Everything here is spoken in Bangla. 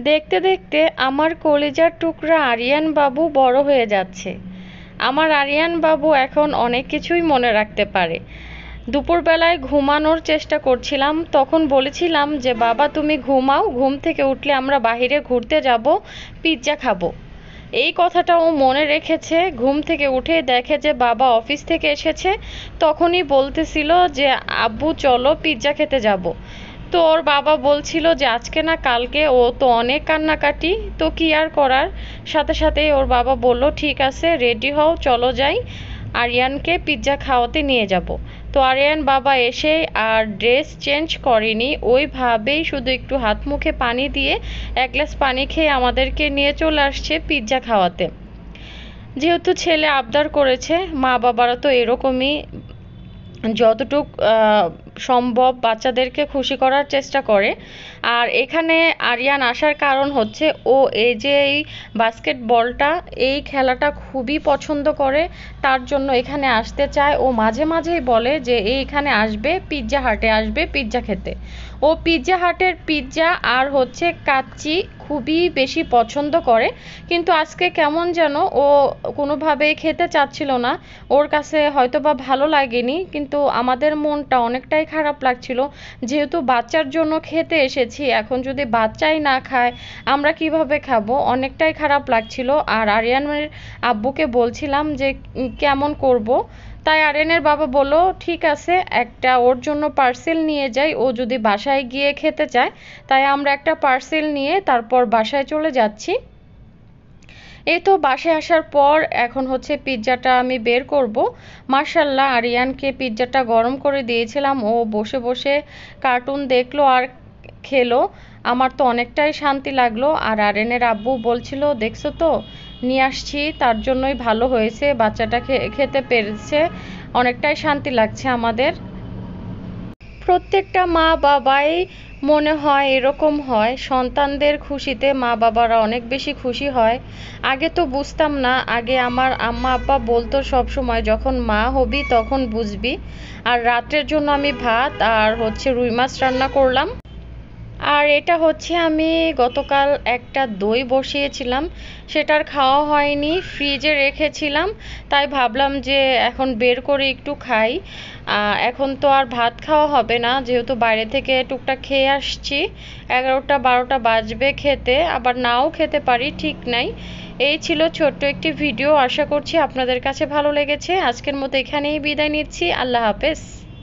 দেখতে দেখতে আমার কলিজার টুকরা আরিয়ান বাবু বড় হয়ে যাচ্ছে। আমার আরিয়ান বাবু এখন অনেক কিছুই মনে রাখতে পারে। দুপুরবেলায় ঘুমানোর চেষ্টা করছিলাম, তখন বলেছিলাম যে বাবা তুমি ঘুমাও, ঘুম থেকে উঠলে আমরা বাইরে ঘুরতে যাব, পিৎজা খাবো। এই কথাটা ও মনে রেখেছে। ঘুম থেকে উঠে দেখে যে বাবা অফিস থেকে এসেছে, তখনই বলতেছিল যে আব্বু চলো পিৎজা খেতে যাব। তো ওর বাবা বলছিল যে আজকে না কালকে, ও তো অনেক কান্নাকাটি, তো কি আর করার। সাথে সাথেই ওর বাবা বলল ঠিক আছে রেডি হও চলো যাই, আরিয়ানকে পিৎজা খাওয়াতে নিয়ে যাব। তো আরিয়ান বাবা এসে আর ড্রেস চেঞ্জ করেনি, ওইভাবেই শুধু একটু হাত মুখে পানি দিয়ে এক গ্লাস পানি খেয়ে আমাদেরকে নিয়ে চলে আসছে পিৎজা খাওয়াতে। যেহেতু ছেলে আবদার করেছে, মা বাবারা তো এরকমই, যতটুক সম্ভব বাচ্চাদেরকে খুশি করার চেষ্টা করে। আর এখানে আরিয়ান আসার কারণ হচ্ছে ও এই যে এই বাস্কেটবলটা, এই খেলাটা খুবই পছন্দ করে, তার জন্য এখানে আসতে চায়। ও মাঝে মাঝেই বলে যে এইখানে আসবে, পিৎজা হাটে আসবে পিৎজা খেতে। ও পিৎজা হাটের পিৎজা আর হচ্ছে কাচ্চি খুবই বেশি পছন্দ করে, কিন্তু আজকে কেমন যেন ও কোনোভাবেই খেতে চাচ্ছিল না। ওর কাছে হয়তোবা ভালো লাগেনি, কিন্তু আমাদের মনটা অনেকটাই খারাপ লাগছিল, যেহেতু বাচ্চার জন্য খেতে এসেছি, এখন যদি বাচ্চাই না খায় আমরা কিভাবে খাবো, অনেকটাই খারাপ লাগছিল। আর আরিয়ানের আব্বুকে বলছিলাম যে কেমন করব। তাই আরিয়ানের বাবা বলল ঠিক আছে একটা ওর জন্য পার্সেল নিয়ে যাই, ও যদি বাসায় গিয়ে খেতে চায়। তাই আমরা একটা পার্সেল নিয়ে তারপর বাসায় চলে যাচ্ছি। এই তো বাসায় আসার পর এখন হচ্ছে পিৎজাটা আমি বের করব। মার্শাল্লাহ আরিয়ানকে পিৎজাটা গরম করে দিয়েছিলাম, ও বসে বসে কার্টুন দেখলো আর খেলো। আমার তো অনেকটাই শান্তি লাগলো। আর আরিয়ানের আব্বু বলছিল দেখছো তো নিয়ে আসছি, তার জন্যই ভালো হয়েছে, বাচ্চাটা খেতে পেরেছে, অনেকটাই শান্তি লাগছে আমাদের। প্রত্যেকটা মা বাবাই মনে হয় এরকম হয়, সন্তানদের খুশিতে মা বাবারা অনেক বেশি খুশি হয়। আগে তো বুঝতাম না, আগে আমার আম্মা আব্বা বলতো সব সময় যখন মা হবি তখন বুঝবি। আর রাত্রের জন্য আমি ভাত আর হচ্ছে রুই মাছ রান্না করলাম। আর এটা হচ্ছে আমি গতকাল একটা দই বসিয়েছিলাম, সেটার খাওয়া হয়নি, ফ্রিজে রেখেছিলাম, তাই ভাবলাম যে এখন বের করে একটু খাই। এখন তো আর ভাত খাওয়া হবে না, যেহেতু বাইরে থেকে টুকটাক খেয়ে আসছি। 11টা 12টা বাজবে খেতে, আবার নাও খেতে পারি ঠিক নাই। এই ছিল ছোট্ট একটি ভিডিও, আশা করছি আপনাদের কাছে ভালো লেগেছে। আজকের মতো এখানেই বিদায় নিচ্ছি, আল্লাহ হাফেজ।